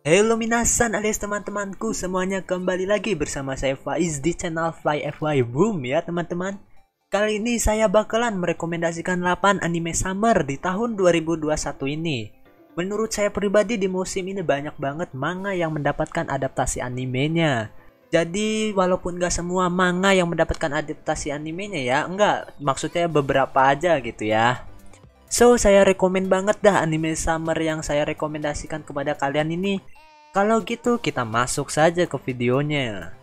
Halo minasan alias teman-temanku semuanya, kembali lagi bersama saya Faiz di channel Fly FY Boom ya teman-teman. Kali ini saya bakalan merekomendasikan 8 anime summer di tahun 2021 ini. Menurut saya pribadi di musim ini banyak banget manga yang mendapatkan adaptasi animenya. Jadi walaupun gak semua manga yang mendapatkan adaptasi animenya ya, enggak, maksudnya beberapa aja gitu ya. So, saya rekomen banget dah anime summer yang saya rekomendasikan kepada kalian ini. Kalau gitu, kita masuk saja ke videonya.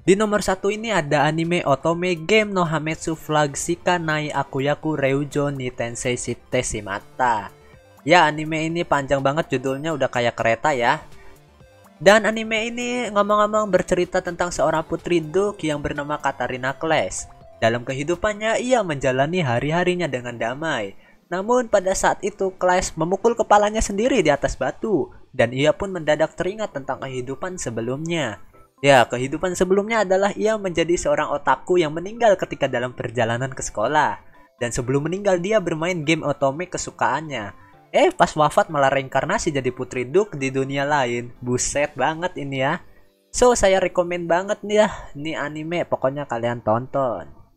Di nomor 1 ini ada anime Otome Game no Hametsu Flag Shika Nai Akuyaku Ryujo ni Tensei Shite Shimata. Ya, anime ini panjang banget judulnya, udah kayak kereta ya. Dan anime ini ngomong-ngomong bercerita tentang seorang putri Duke yang bernama Katarina Clash. Dalam kehidupannya, ia menjalani hari-harinya dengan damai. Namun pada saat itu, Clash memukul kepalanya sendiri di atas batu. Dan ia pun mendadak teringat tentang kehidupan sebelumnya. Ya, kehidupan sebelumnya adalah ia menjadi seorang otaku yang meninggal ketika dalam perjalanan ke sekolah. Dan sebelum meninggal, dia bermain game otome kesukaannya. Pas wafat malah reinkarnasi jadi putri Duke di dunia lain. Buset banget ini ya. So, saya rekomen banget nih ya. Ini anime, pokoknya kalian tonton.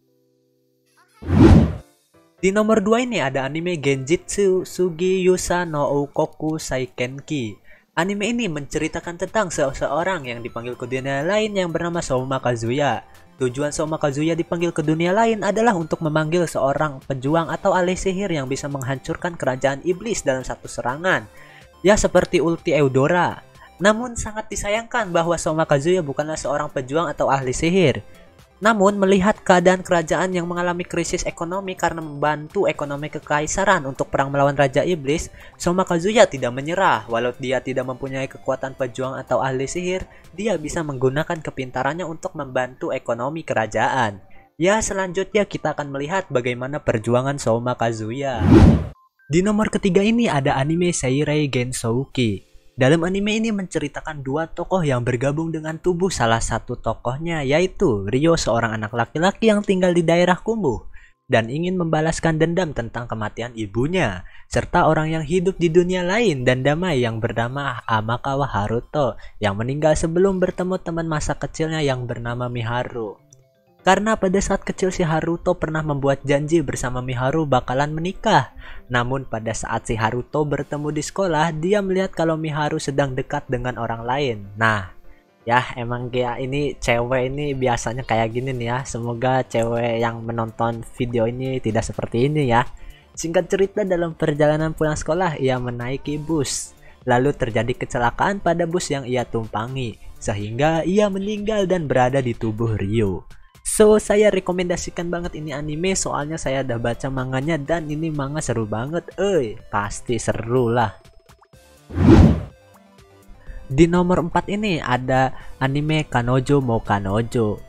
Di nomor 2 ini ada anime Genjitsu Sugi Yusa no Oukoku Saikenki. Anime ini menceritakan tentang seseorang yang dipanggil ke dunia lain yang bernama Souma Kazuya. Tujuan Souma Kazuya dipanggil ke dunia lain adalah untuk memanggil seorang pejuang atau ahli sihir yang bisa menghancurkan kerajaan iblis dalam satu serangan. Ya, seperti ulti Eudora. Namun sangat disayangkan bahwa Souma Kazuya bukanlah seorang pejuang atau ahli sihir. Namun melihat keadaan kerajaan yang mengalami krisis ekonomi karena membantu ekonomi kekaisaran untuk perang melawan Raja Iblis, Souma Kazuya tidak menyerah. Walau dia tidak mempunyai kekuatan pejuang atau ahli sihir, dia bisa menggunakan kepintarannya untuk membantu ekonomi kerajaan. Ya, selanjutnya kita akan melihat bagaimana perjuangan Souma Kazuya. Di nomor ketiga ini ada anime Seirei Gensouki. Dalam anime ini menceritakan dua tokoh yang bergabung dengan tubuh salah satu tokohnya, yaitu Ryo, seorang anak laki-laki yang tinggal di daerah kumuh dan ingin membalaskan dendam tentang kematian ibunya, serta orang yang hidup di dunia lain dan damai yang bernama Amakawa Haruto yang meninggal sebelum bertemu teman masa kecilnya yang bernama Miharu. Karena pada saat kecil si Haruto pernah membuat janji bersama Miharu bakalan menikah. Namun pada saat si Haruto bertemu di sekolah, dia melihat kalau Miharu sedang dekat dengan orang lain. Nah, ya emang kayak ini cewek ini biasanya kayak gini nih ya. Semoga cewek yang menonton video ini tidak seperti ini ya. Singkat cerita, dalam perjalanan pulang sekolah, ia menaiki bus. Lalu terjadi kecelakaan pada bus yang ia tumpangi, sehingga ia meninggal dan berada di tubuh Ryo. So, saya rekomendasikan banget ini anime soalnya saya udah baca manganya dan ini manga seru banget. Pasti seru lah. Di nomor 4 ini ada anime Kanojo mo Kanojo.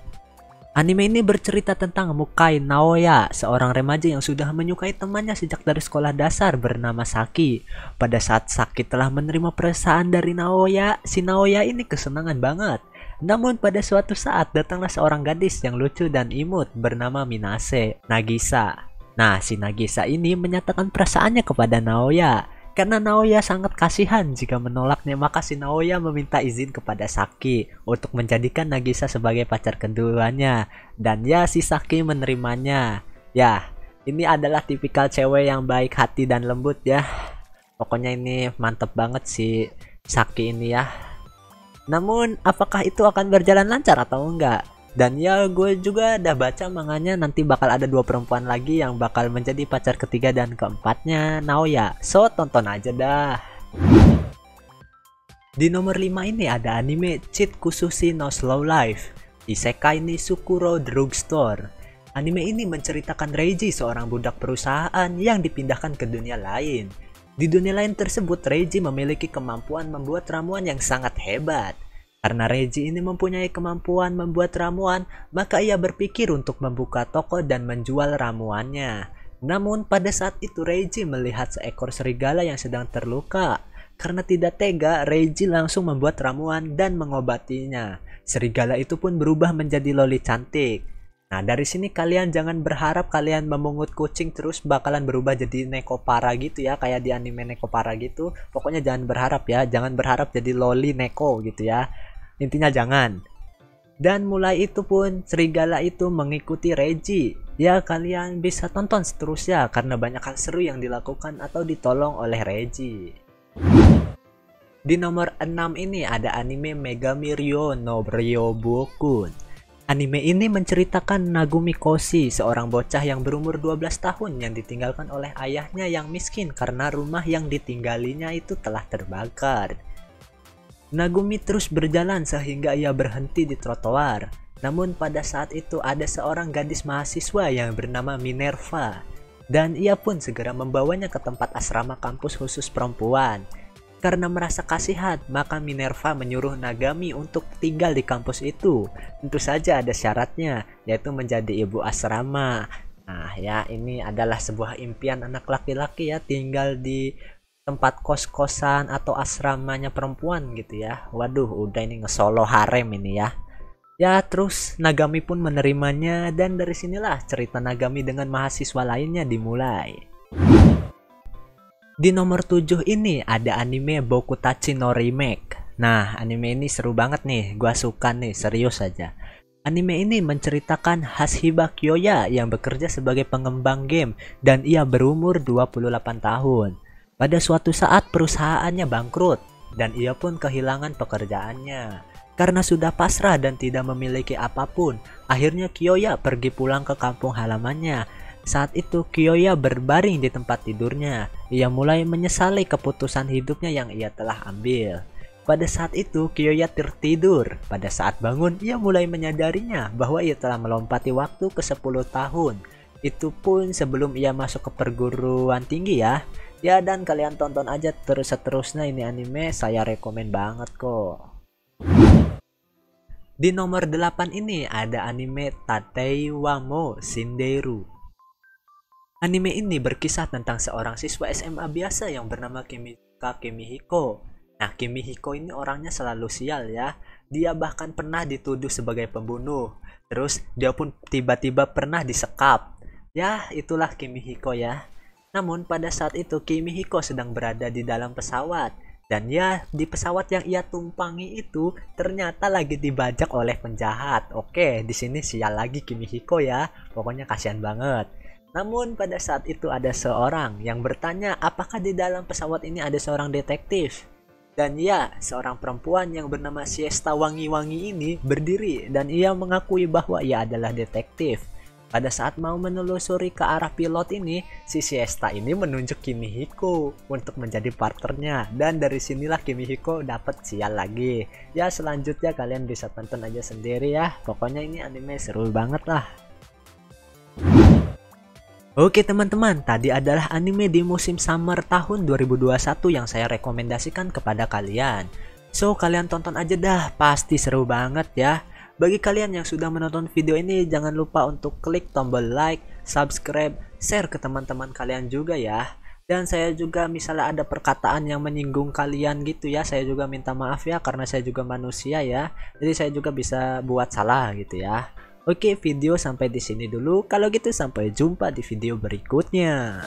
Anime ini bercerita tentang Mukai Naoya, seorang remaja yang sudah menyukai temannya sejak dari sekolah dasar bernama Saki. Pada saat Saki telah menerima perasaan dari Naoya, si Naoya ini kesenangan banget. Namun pada suatu saat datanglah seorang gadis yang lucu dan imut bernama Minase, Nagisa. Nah, si Nagisa ini menyatakan perasaannya kepada Naoya. Karena Naoya sangat kasihan jika menolaknya, maka si Naoya meminta izin kepada Saki untuk menjadikan Nagisa sebagai pacar keduanya. Dan ya, si Saki menerimanya. Ya, ini adalah tipikal cewek yang baik hati dan lembut ya. Pokoknya ini mantep banget si Saki ini ya. Namun apakah itu akan berjalan lancar atau enggak? Dan ya, gue juga udah baca manganya, nanti bakal ada dua perempuan lagi yang bakal menjadi pacar ketiga dan keempatnya Naoya. So, tonton aja dah. Di nomor 5 ini ada anime Cheat Kusushi no Slow Life Isekai ni Sukuro Drugstore. Anime ini menceritakan Reiji, seorang budak perusahaan yang dipindahkan ke dunia lain. Di dunia lain tersebut, Reiji memiliki kemampuan membuat ramuan yang sangat hebat. Karena Reiji ini mempunyai kemampuan membuat ramuan, maka ia berpikir untuk membuka toko dan menjual ramuannya. Namun pada saat itu Reiji melihat seekor serigala yang sedang terluka. Karena tidak tega, Reiji langsung membuat ramuan dan mengobatinya. Serigala itu pun berubah menjadi loli cantik. Nah, dari sini kalian jangan berharap kalian memungut kucing terus bakalan berubah jadi Nekopara gitu ya, kayak di anime Nekopara gitu. Pokoknya jangan berharap ya, jangan berharap jadi loli Neko gitu ya. Intinya jangan. Dan mulai itu pun serigala itu mengikuti Reggie. Ya, kalian bisa tonton seterusnya karena banyak hal seru yang dilakukan atau ditolong oleh Reggie. Di nomor 6 ini ada anime Megami Ryo no Ryobukun. Anime ini menceritakan Nagumi Koshi, seorang bocah yang berumur 12 tahun yang ditinggalkan oleh ayahnya yang miskin karena rumah yang ditinggalinya itu telah terbakar. Nagumi terus berjalan sehingga ia berhenti di trotoar. Namun pada saat itu ada seorang gadis mahasiswa yang bernama Minerva. Dan ia pun segera membawanya ke tempat asrama kampus khusus perempuan. Karena merasa kasihan, maka Minerva menyuruh Nagami untuk tinggal di kampus itu. Tentu saja ada syaratnya, yaitu menjadi ibu asrama. Nah ya, ini adalah sebuah impian anak laki-laki ya, tinggal di tempat kos-kosan atau asramanya perempuan gitu ya. Waduh, udah ini ngesolo harem ini ya. Ya, terus Nagami pun menerimanya dan dari sinilah cerita Nagami dengan mahasiswa lainnya dimulai. Di nomor 7 ini ada anime Bokutachi no Remake. Nah, anime ini seru banget nih, gua suka nih, serius aja. Anime ini menceritakan Hashiba Kyoya yang bekerja sebagai pengembang game dan ia berumur 28 tahun. Pada suatu saat perusahaannya bangkrut dan ia pun kehilangan pekerjaannya. Karena sudah pasrah dan tidak memiliki apapun, akhirnya Kyoya pergi pulang ke kampung halamannya. Saat itu Kyoya berbaring di tempat tidurnya. Ia mulai menyesali keputusan hidupnya yang ia telah ambil. Pada saat itu Kyoya tertidur. Pada saat bangun ia mulai menyadarinya bahwa ia telah melompati waktu ke 10 tahun. Itu pun sebelum ia masuk ke perguruan tinggi ya. Ya, dan kalian tonton aja terus seterusnya, ini anime saya rekomen banget kok. Di nomor 8 ini ada anime Tatei wa mo Shinderu. Anime ini berkisah tentang seorang siswa SMA biasa yang bernama Kimika Kimihiko. Nah, Kimihiko ini orangnya selalu sial ya. Dia bahkan pernah dituduh sebagai pembunuh. Terus dia pun tiba-tiba pernah disekap. Ya, itulah Kimihiko ya. Namun pada saat itu Kimihiko sedang berada di dalam pesawat. Dan ya, di pesawat yang ia tumpangi itu ternyata lagi dibajak oleh penjahat. Oke, di sini sial lagi Kimihiko ya. Pokoknya kasihan banget. Namun pada saat itu ada seorang yang bertanya apakah di dalam pesawat ini ada seorang detektif. Dan ya, seorang perempuan yang bernama Siesta Wangi-Wangi ini berdiri dan ia mengakui bahwa ia adalah detektif. Pada saat mau menelusuri ke arah pilot ini, si Siesta ini menunjuk Kimihiko untuk menjadi partnernya. Dan dari sinilah Kimihiko dapat sial lagi. Ya, selanjutnya kalian bisa tonton aja sendiri ya. Pokoknya ini anime seru banget lah. Oke teman-teman, tadi adalah anime di musim summer tahun 2021 yang saya rekomendasikan kepada kalian. So, kalian tonton aja dah, pasti seru banget ya. Bagi kalian yang sudah menonton video ini, jangan lupa untuk klik tombol like, subscribe, share ke teman-teman kalian juga ya. Dan saya juga misalnya ada perkataan yang menyinggung kalian gitu ya, saya juga minta maaf ya karena saya juga manusia ya. Jadi saya juga bisa buat salah gitu ya. Oke, video sampai di sini dulu. Kalau gitu sampai jumpa di video berikutnya.